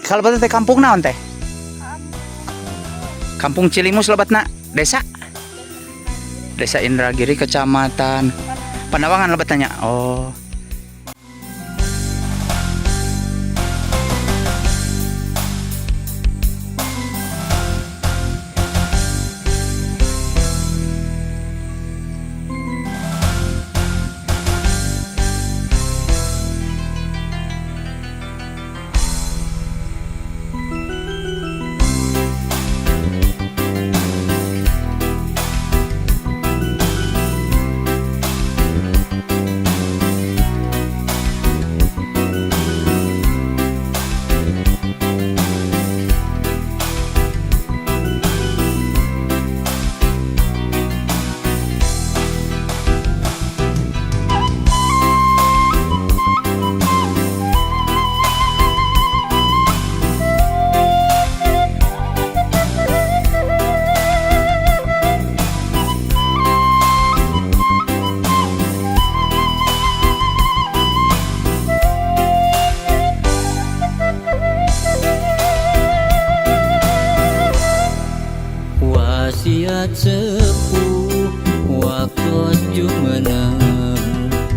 Kalau betul teh kampung naon teh? Kampung Cilimus lebatna desa. Desa Indragiri Kecamatan Pandawangan lebatnya. Oh. Wasiat sepuh waktu jumenang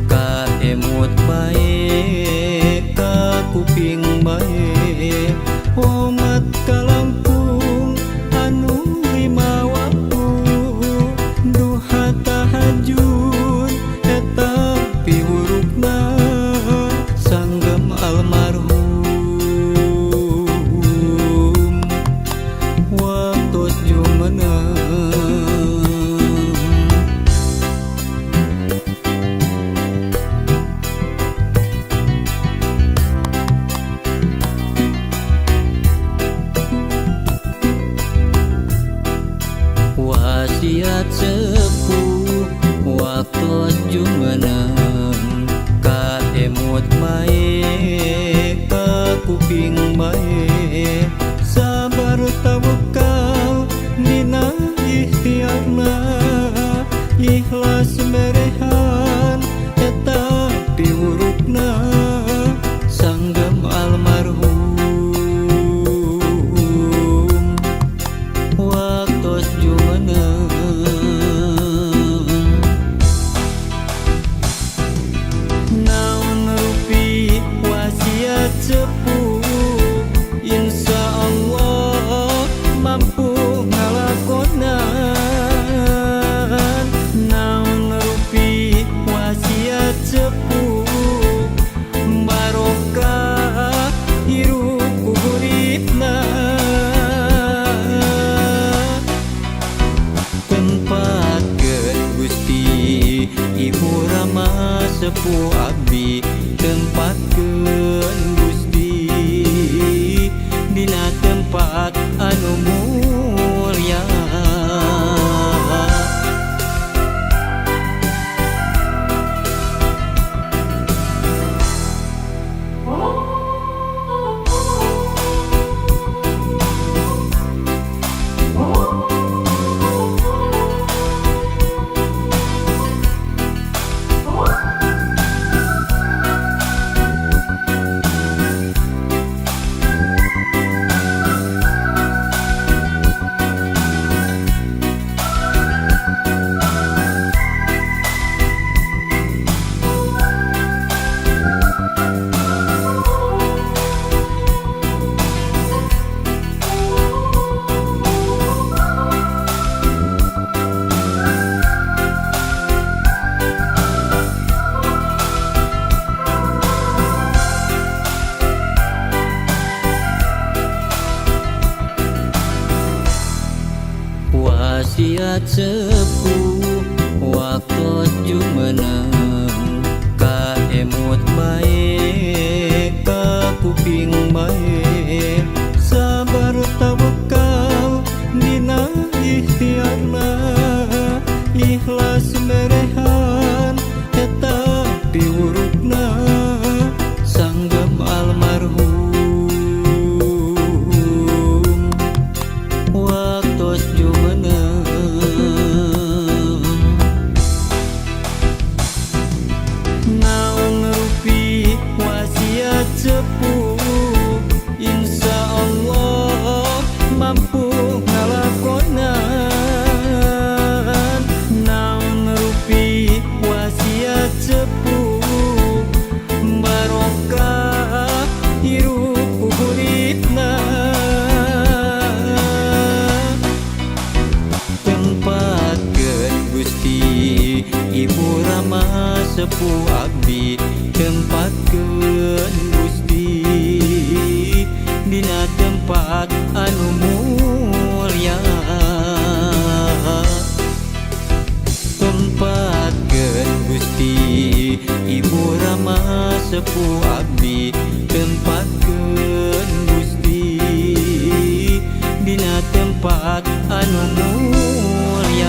kaemut bae ka kuping bae umat kalangkung anu lima waktu duha tahajud eta piurukna sanggem almarhum waktu jumenang. Wasiat sepuh waktu jumenang kaemut bae ka kuping bae sabar tawakal dina ikhtiarna ikhlas merehan eta piurukna sanggem almarhum waktu jumenang. Naon rupi wasiat sepuh insya Allah mampu ngalakonan. Naon rupi wasiat sepuh barokah hirup kuburipna tempatkeun Gusti Ibu Rama sepuh abdi tempatkeun Gusti dina tempat anu mulya. Wasiat sepuh waktu jumenang kaemut bae ka kuping bae sabar tawakal dina ikhtiarna ikhlas merehan eta piurukna sanggem almarhum waktu jumenang. sepuh abdi tempatkeun Gusti dina tempat anu mulya. Tempatkeun Gusti Ibu Rama sepuh abdi tempatkeun Gusti dina tempat anu mulya.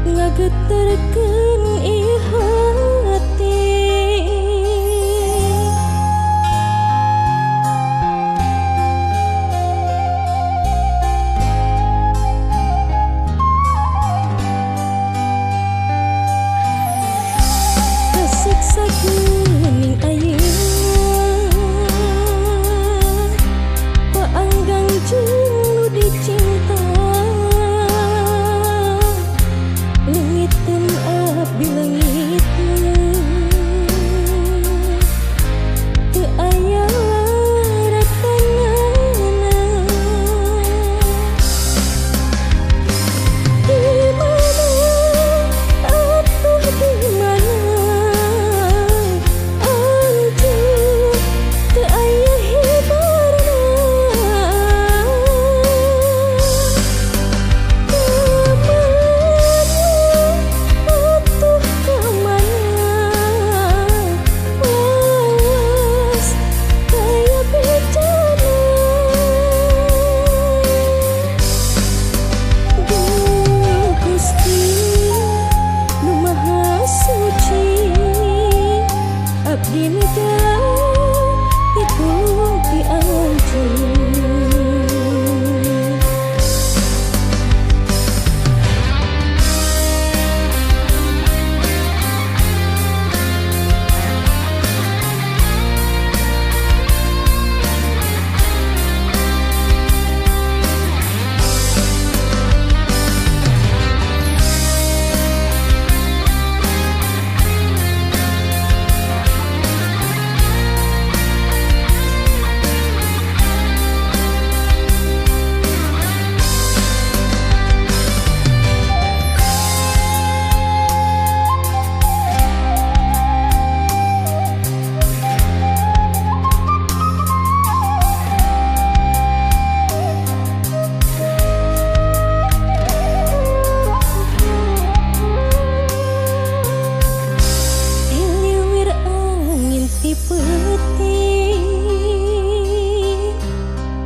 Ngageterkeun ieu hati kasiksa geuning ayeuna paanggang jeung nu dicinta. Leungiteun abdi leungiteun teu aya ratanana. Di mana atuh di mana anjeun teu aya hibarna. Abdi nida pitulung ti anjeun.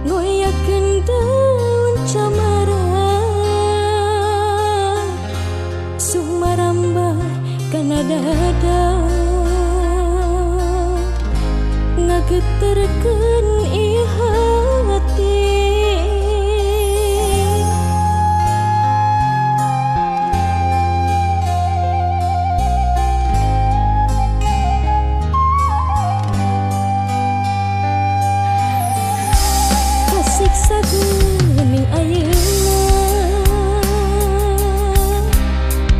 Goyakeun daun camara sumarambar kana dada ngageterkeun ieu hati. Kasiksa geuning ayeuna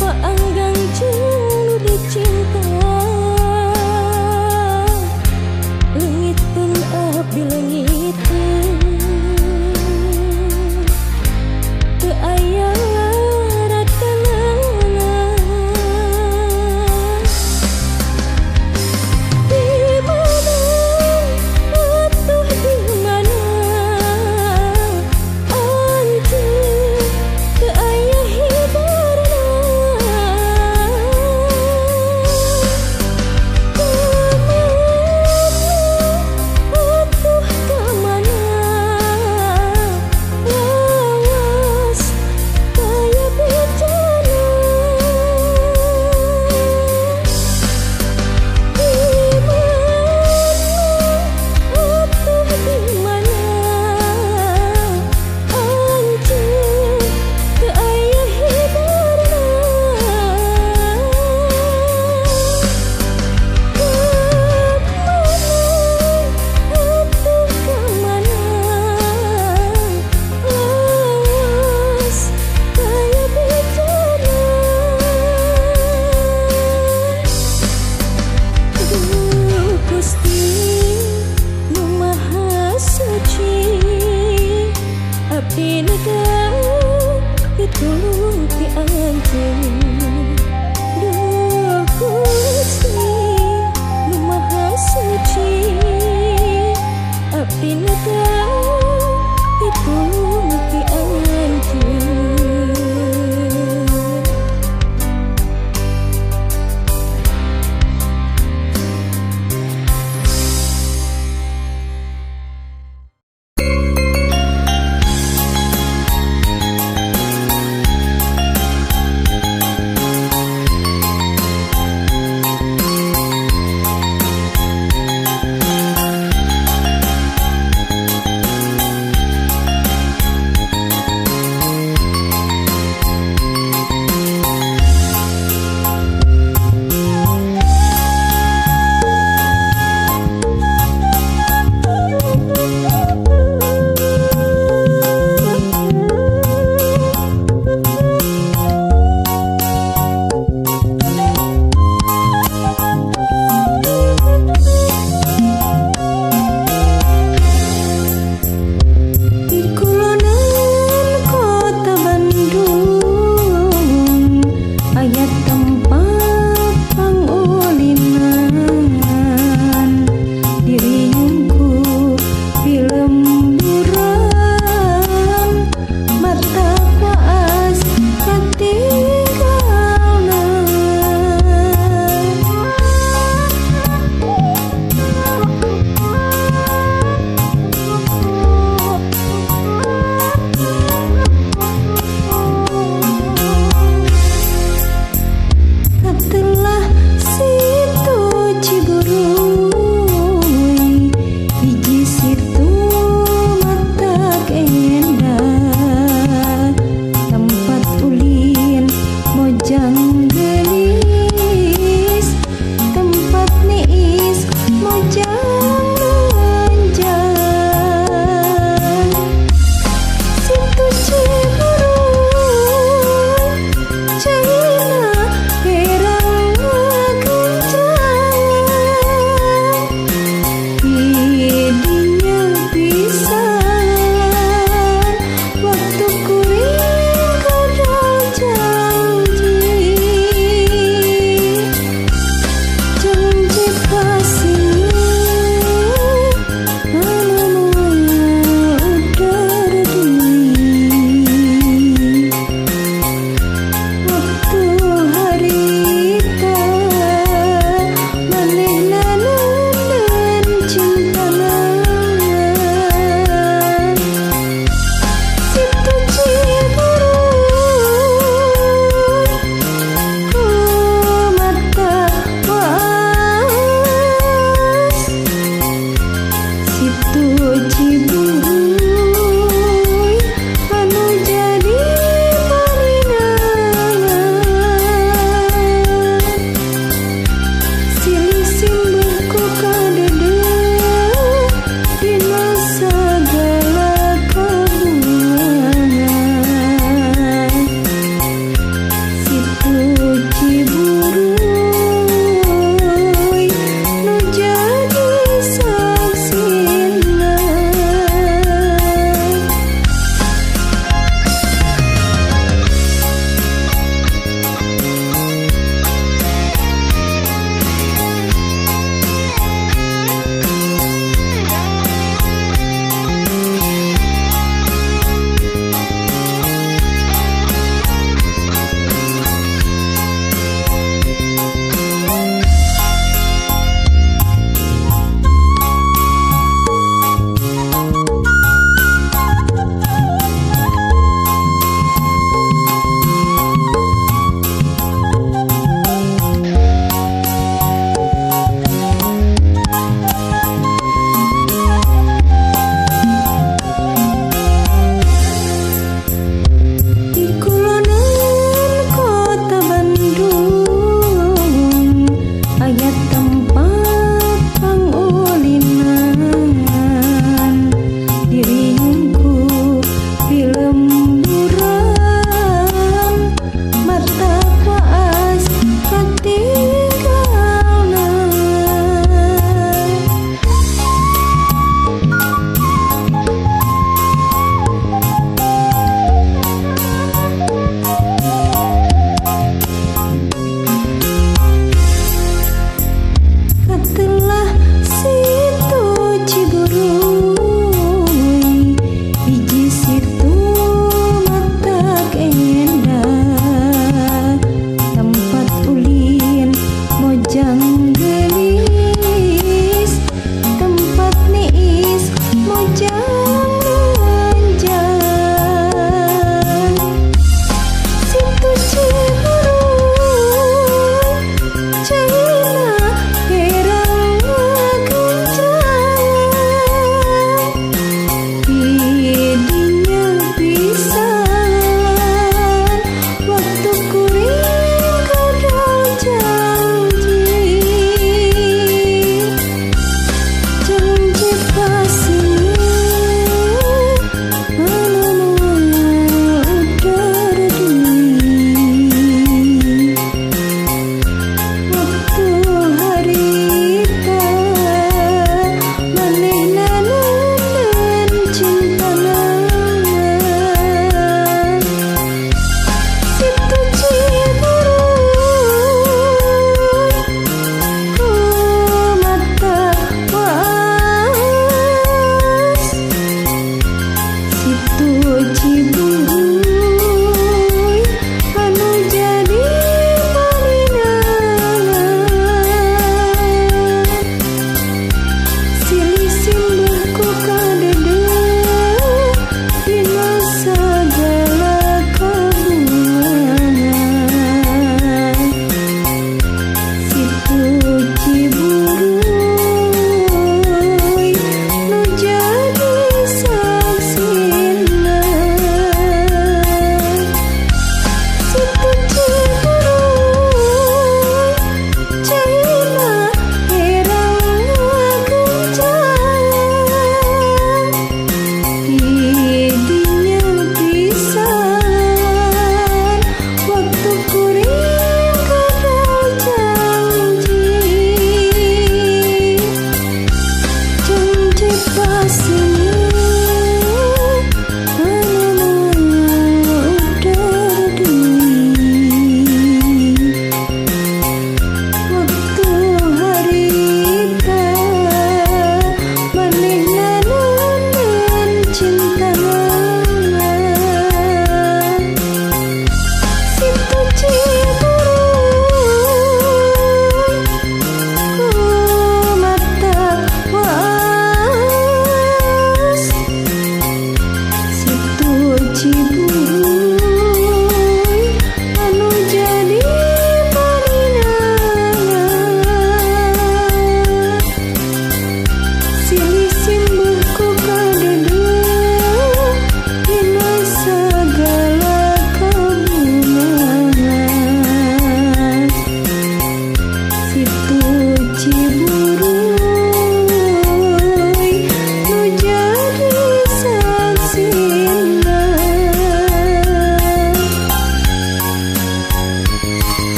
paanggang jeung nu dicinta. Leungiteun abdi leungiteun teu aya ratanana. Di mana atuh di mana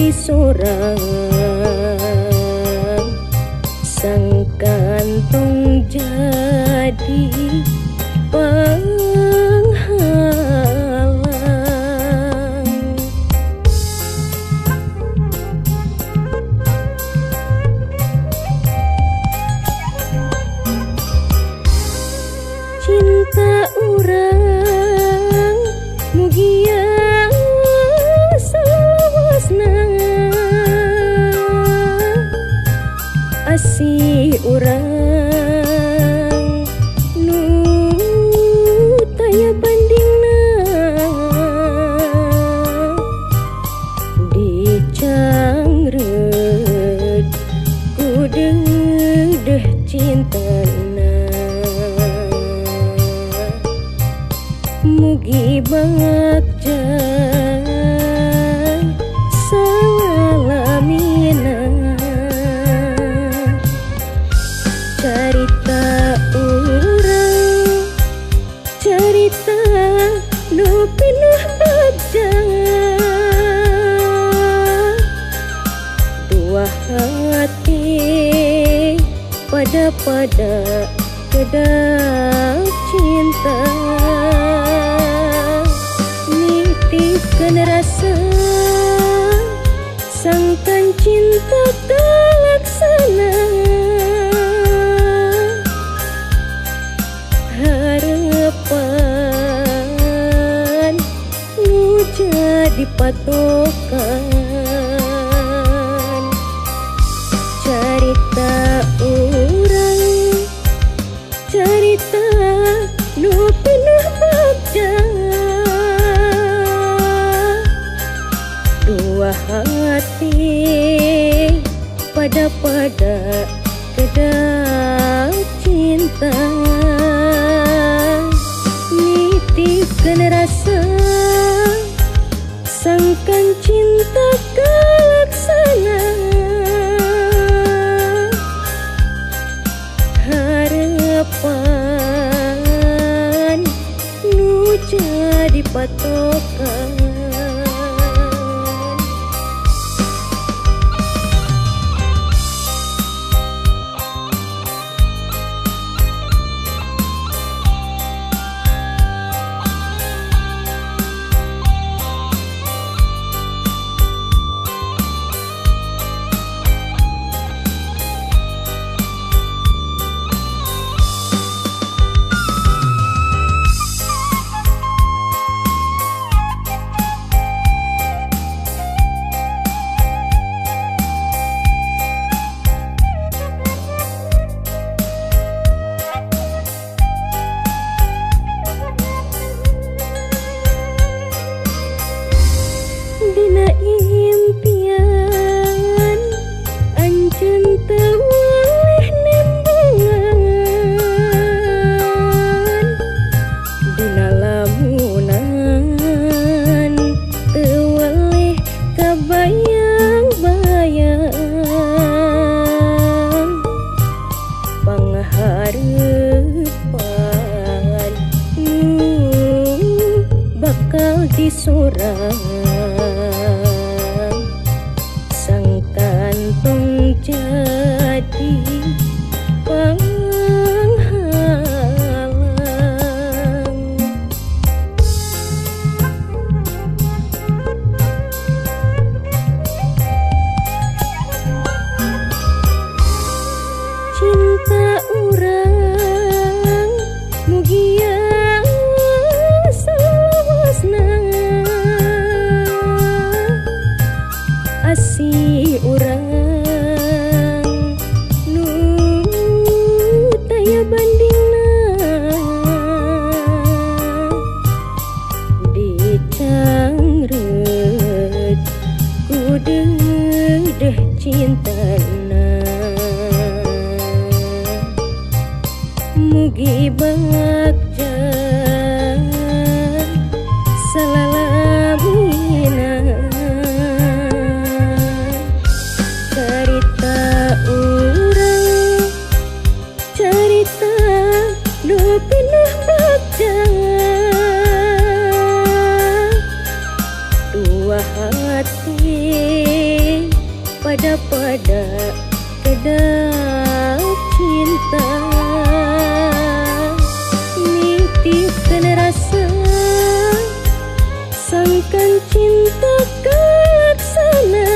disorang sang kantong jadi penghalang. Cinta urang mugia salawasna, asih urang nu taya bandingna, dicangreud ku deudeuh cintana. Mugi bagja salamina, carita urang carita nu pinuh bagja, dua hati pada kedap cinta. Nitipkeun rasa sangkan cinta talaksana, harapan nu jadi patokan. Carita urang carita nu penuh bagja, dua hati pada kedap cinta. Nitipkeun rasa sangkan cinta kalaksana, harapan nu jadi patokan. Dina impian anjeun teu waleh nembungan, dina lamunan teu waleh kabayang-bayang, panghareupan nu bakal disorang sang kantong jadi penghalang. Cinta urang mugia salawasna, sangkan cinta kelaksana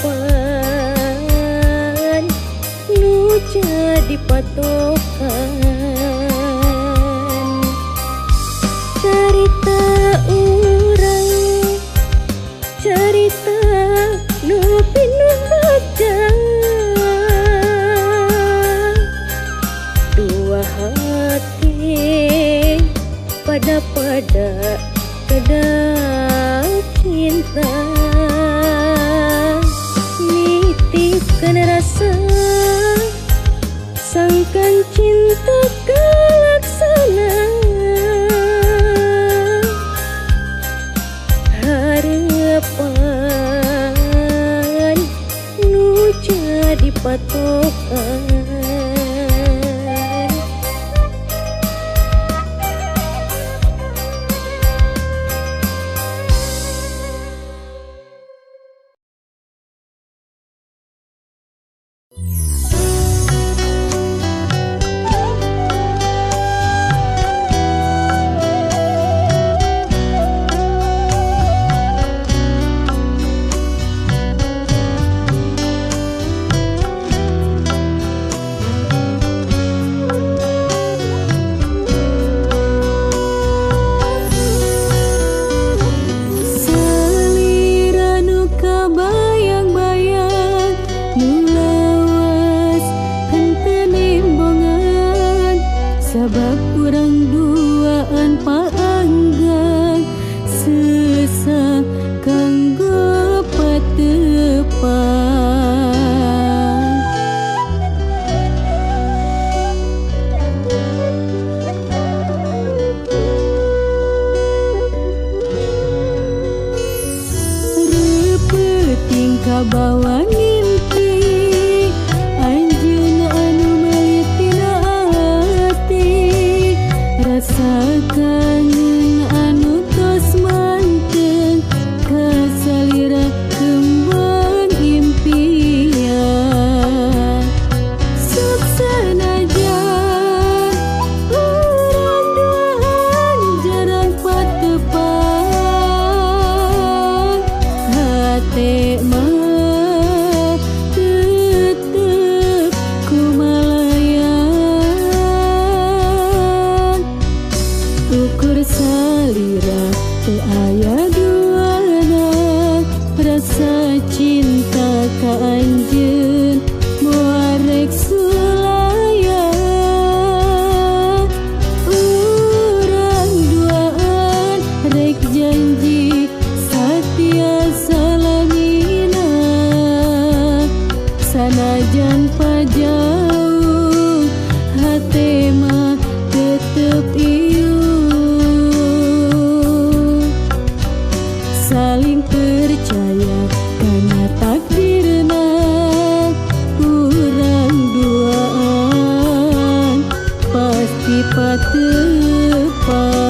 harapan nu jadi patokan cerita urang cerita nu pinuh baca dua hati pada cinta nitipkan rasa sangkan cinta kelaksana harapan nu jadi patokan sabab urang duaan paanggang sesa kanggo patepan repeting kabawa ngimpi anjeun anu melitina rasa kangen anu tos manteng kasalira kembang impian sok sanajan urang duaan jarang patepan hate mah tetep kumalayan ukur salira teu aya duana rasa cinta ka anjeun moal rek sulaya urang duaan rek janji satia salamina sanajan pajauh hate mah tetep saling percaya karena takdirna urang duaan pasti patepan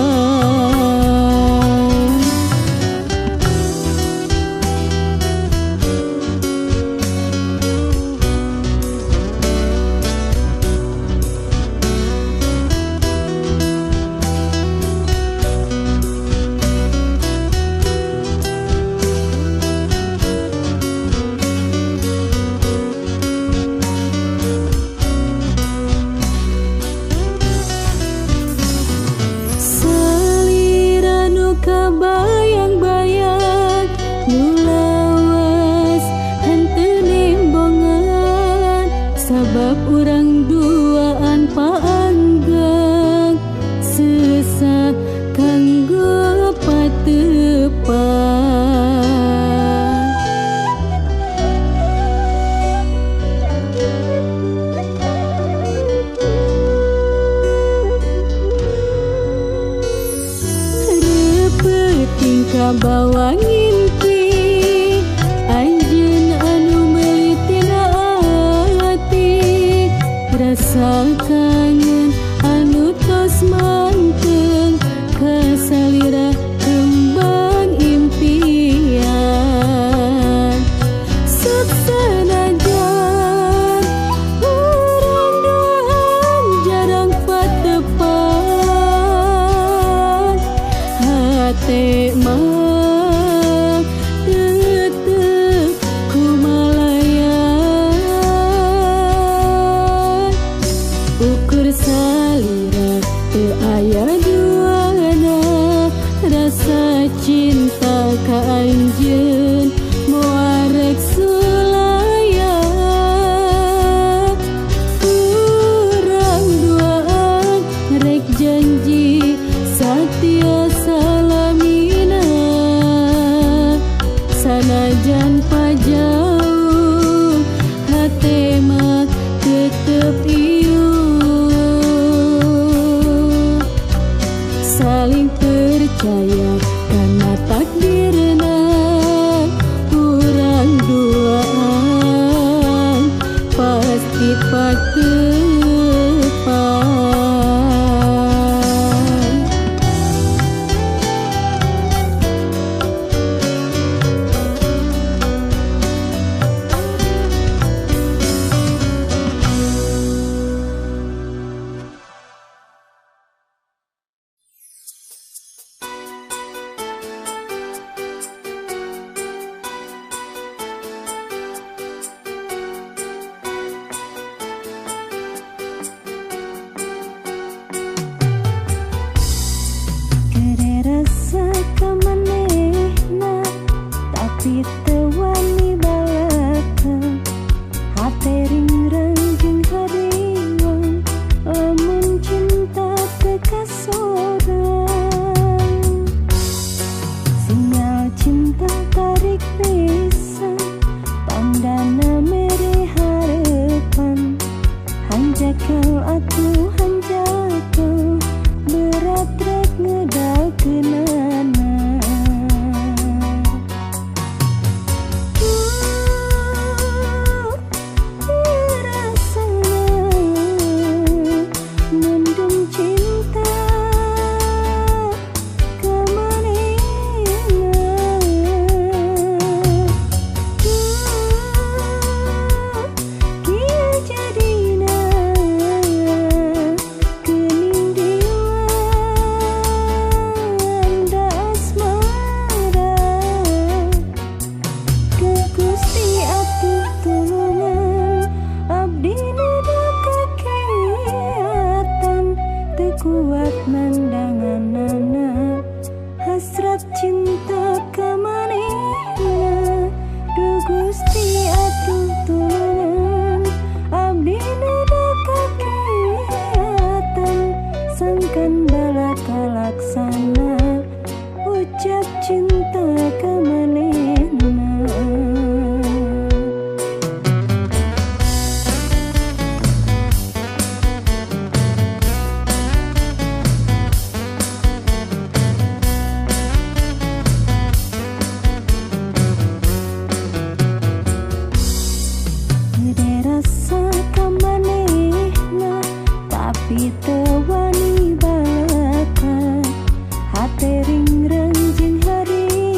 kabayang-bayang nu lawas henteu nembongan sabab urang duaan paanggang sesa kanggo patepan kabawa ngimpi anjeun anu melitina ati rasa kangen anu tos manteng kasalira kembang impian sok sanajan urang duaan jarang patepan janji Satya salamina sanajan pajauh hate mah tetep ieu saling percaya karena takdirna urang duaan pasti patepan. Tering rengjing hari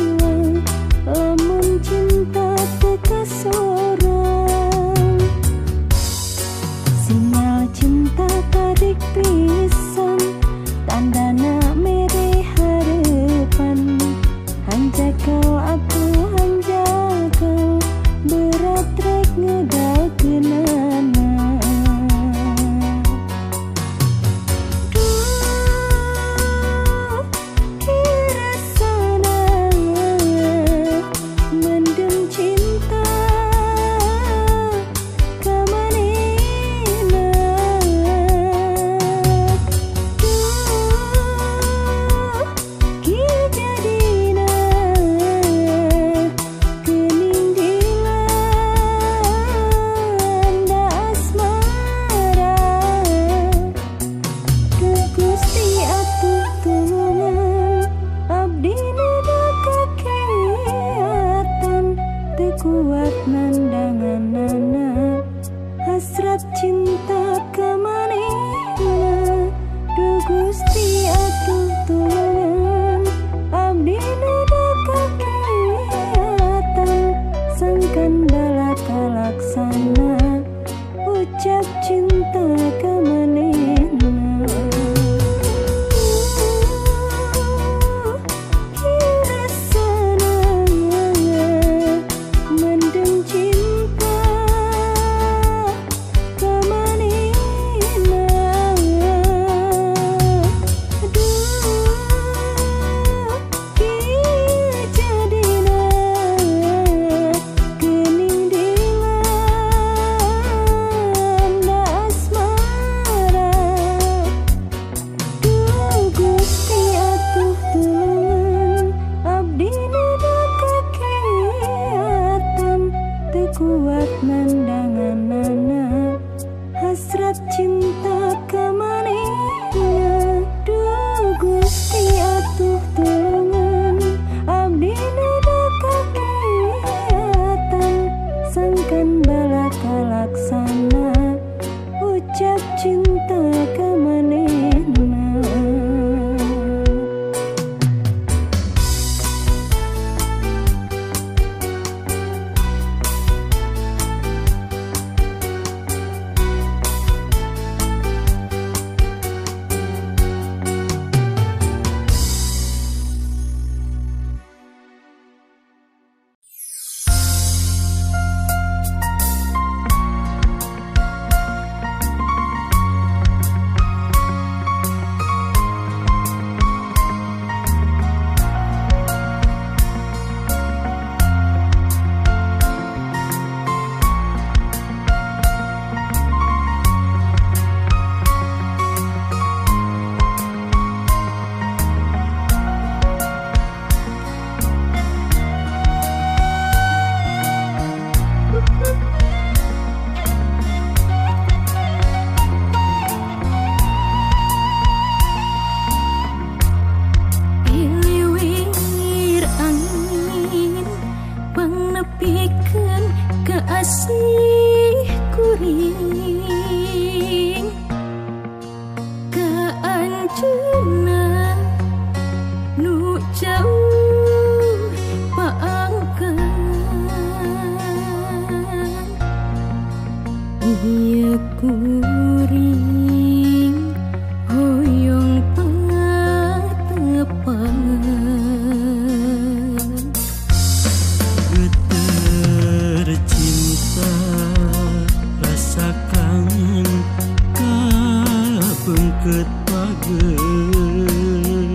pagel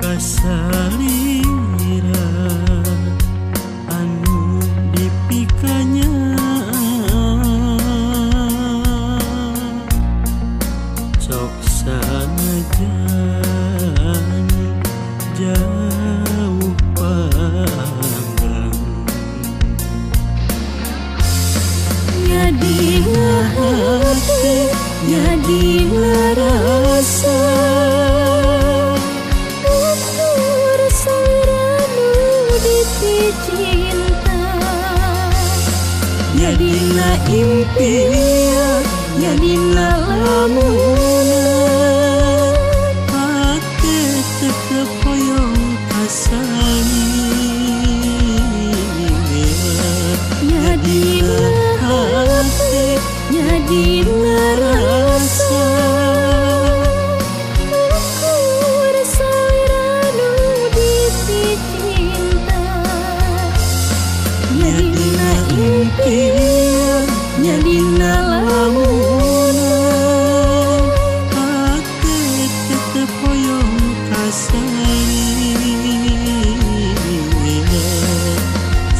kasalira anu dipikanya sok sanajan jauh panggang Jadi hati, jadi rasa ukur sairanu dicinta jadilah impian jadilah lamunan hati tetep hoyong kasani Jadilah hati, jadilah rasa ukur sairanu dicinta jadilah impian jadilah lamunan hati tetep hoyong kasani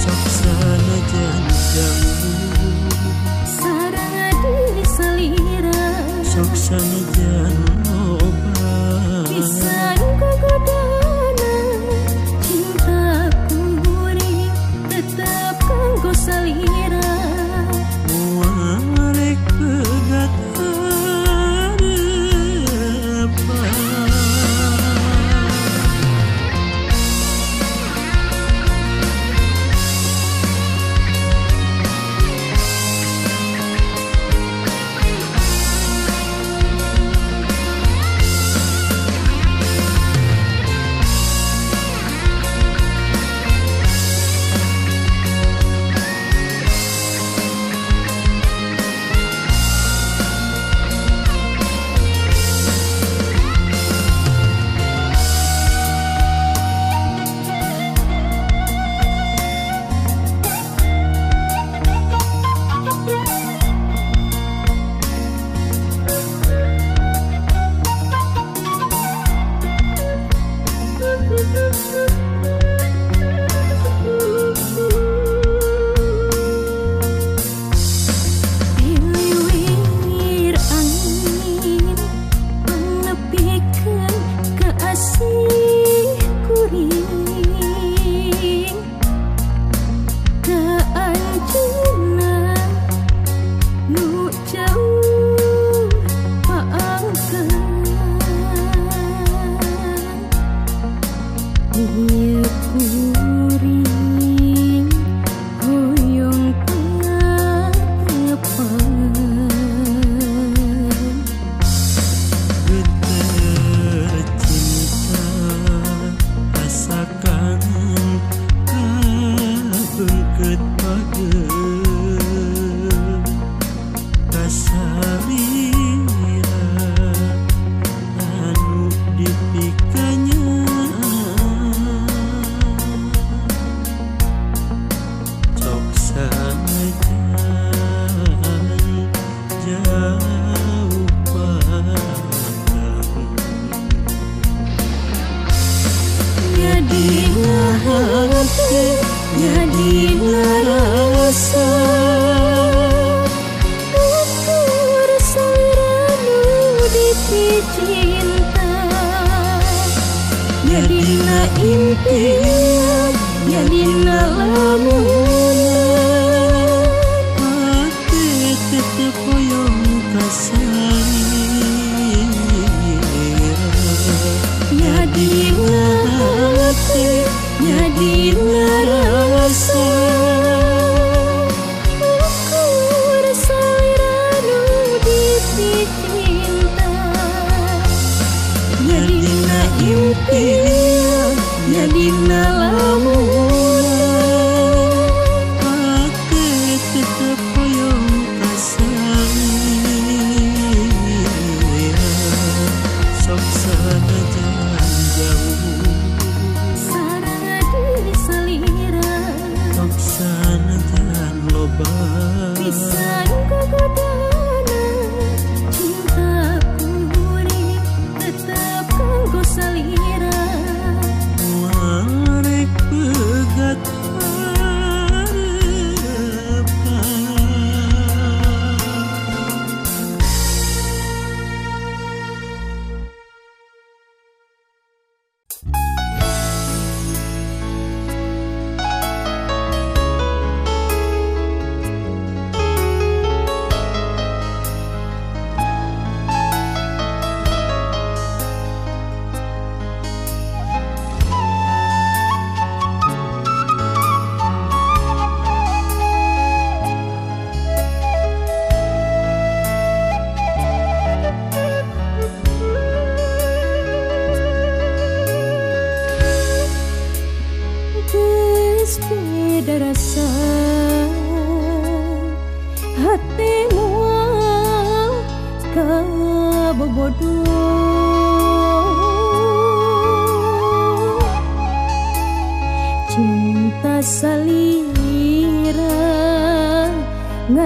sok sanajan jauh sarana diri salira sok sanajan loba pisan gogodana cintaku urip tetep kanggo salira muarek pegat harapan Liwir angin menepikeun keasih kuring keanjuna nu jauh paangkan ieu kuring hoyong katepan geter cinta rasakan kabengket pagel kasalira anu dipikanya sok sanajan jauh panggang Jadilah hati, jadilah rasa ukur sairanu dicinta Jadilah impian, jadilah lamunan hati tetep hoyong kasani Jadilah hati, jadilah rasa ukur sairanu dicinta jadilah impian jadilah lamunan hati tetep hoyong kasani sok sanajan jauh sarana diri salira sok sanajan loba pisan gogodana cintaku urip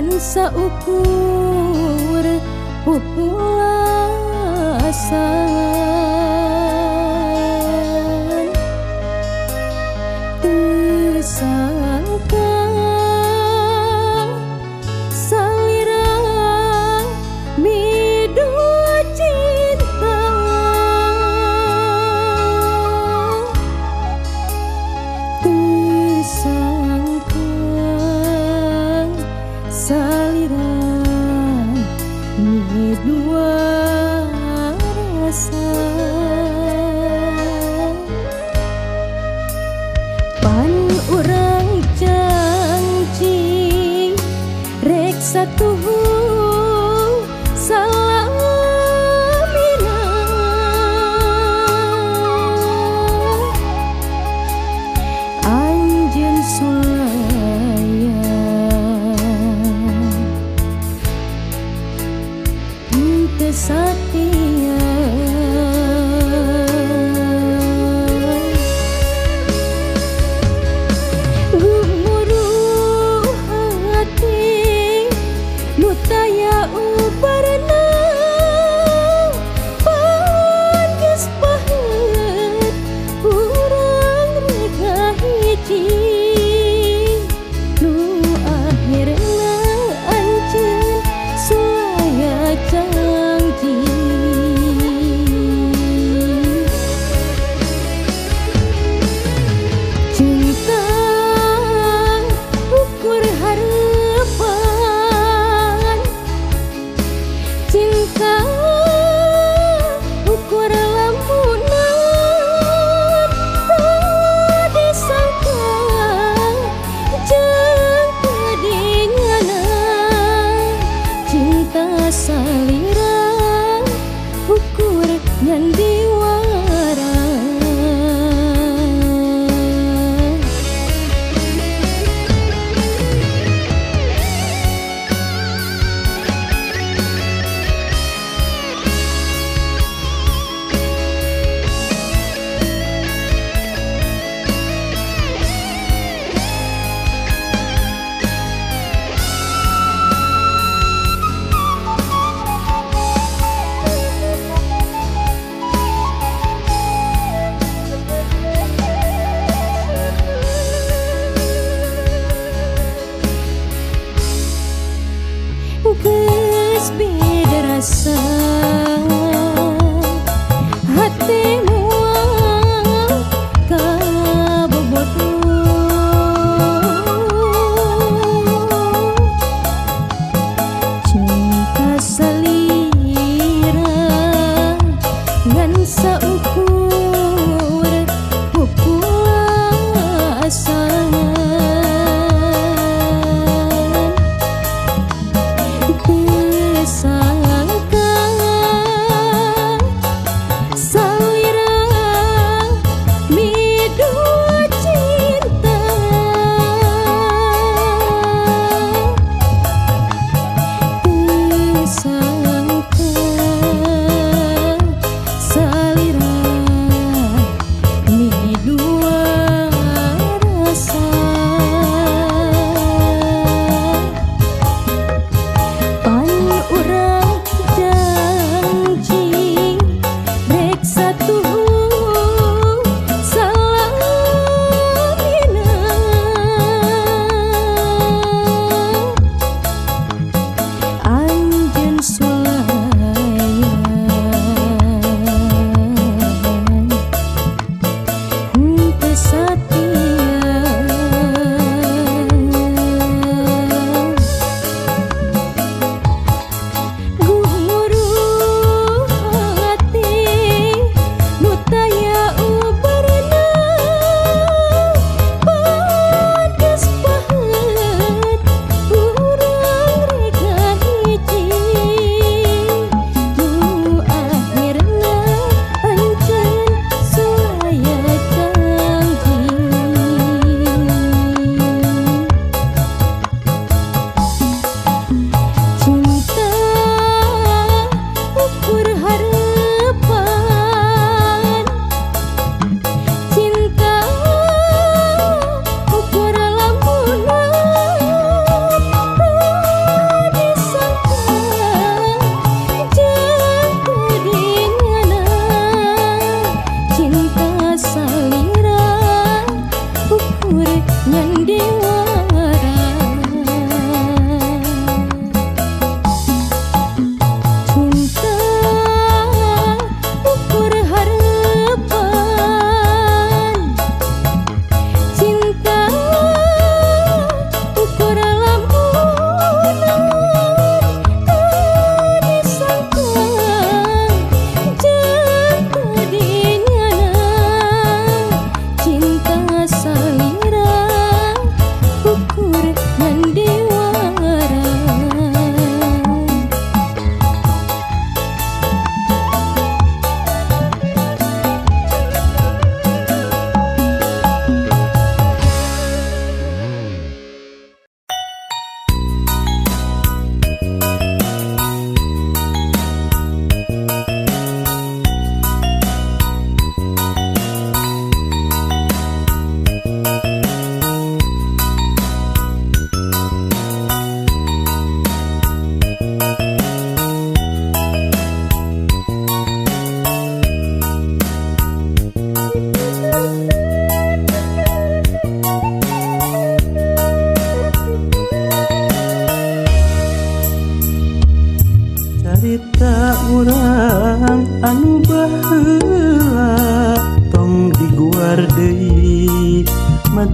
ngan saukur populasan teu sangka salira midu cinta teu sangka salira dua rasa pan urang janji rek satuhu salamina anjeun sulaya teu satia gumuruh hati nu taya ubarna pan geus paheut urang rega hiji nu akhirna anjeun sulaya janji cinta ukur harapan cinta ukur lamunan tadi sangka jeung kadingana cinta salira ukur ngan diwara geus beda rasa hati mual kabobotoh cinta salira ngan saukur populasan sangka salira midu cinta teu sangka salira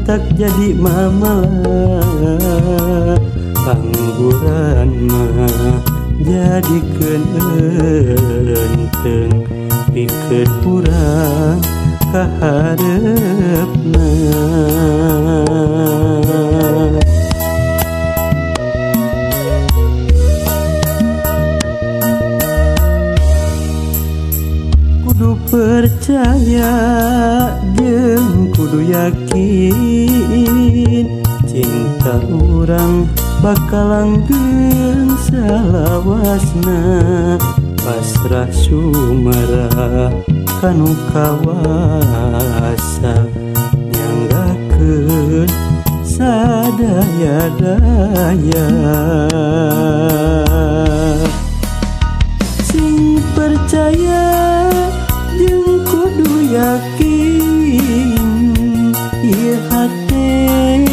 matak jadi mamalah pangguran mah jadikeun enteng pikeun urang ka hareupna. Kudu percaya jeung kudu yakin cinta urang bakal langgeng salawasna. Pasrah sumera kanu kawasa nyanggakeun sadaya-daya. Sing percaya jeung kudu yakin ieu hate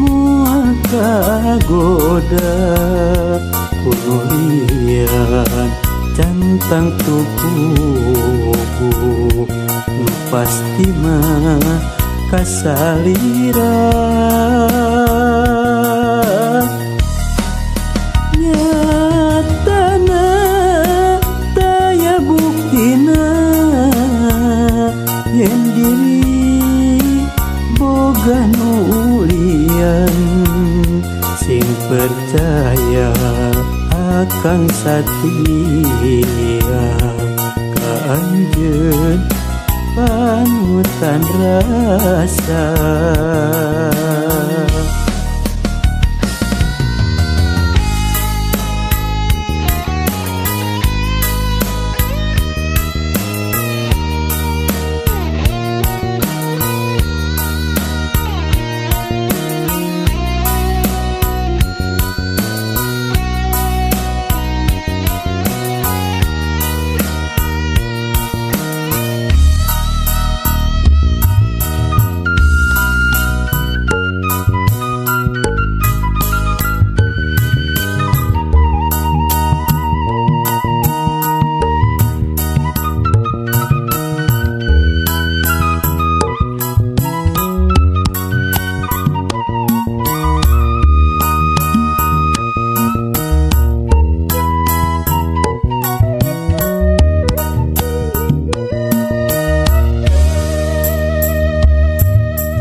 moal kagoda kudu lian cantang tubuhku nu pasti mah kasalira. Nyatana taya buktina yen diri boga nulian. Sing percaya akang satia ka anjeun panutan rasa.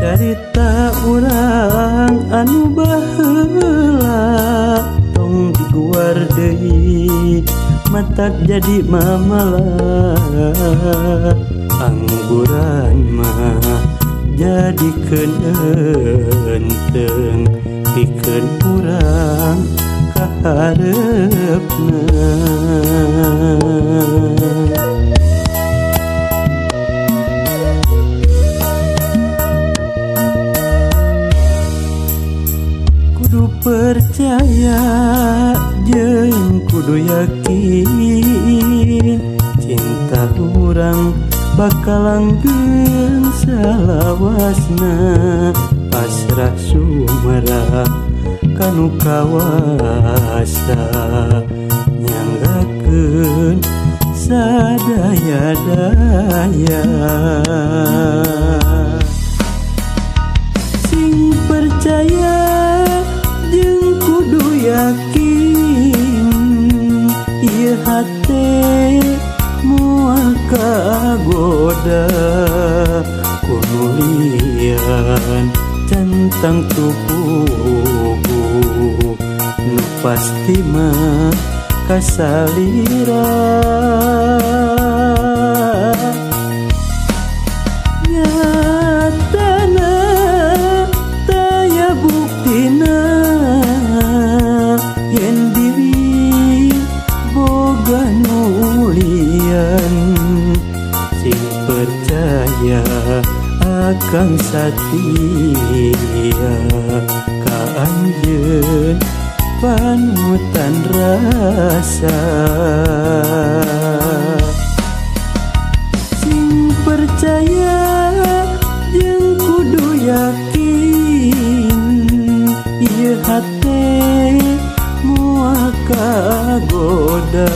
Carita urang anu baheula tong diguar deui matak jadi mamalah angguran mah jadikeun enteng pikeun urang ka hareupna. Kudu percaya jeung kudu yakin cinta urang bakal langgeng salawasna. Pasrah sumera kanu kawasa nyanggakeun sadaya-daya. Sing percaya jeung kudu yakin ieu hate moal kagoda kudu lian cantang tubuhku nu pasti mah kasalira. Nyatana taya buktina yen diri boga nulian. Sing percaya akang satia ka anjeun panutan rasa. Sing percaya jeung kudu yakin ieu hate moal kagoda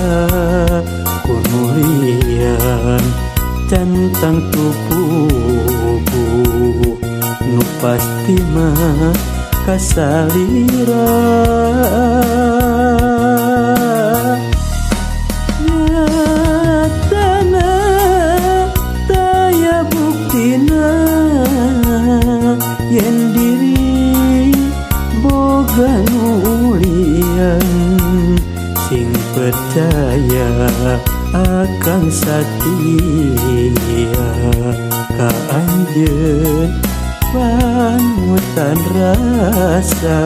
kudu lian cantang tubuhku nu pasti mah kasalira. Nyatana taya buktina yen diri boga nulian sing percaya akan satia ka anjeun panutan rasa.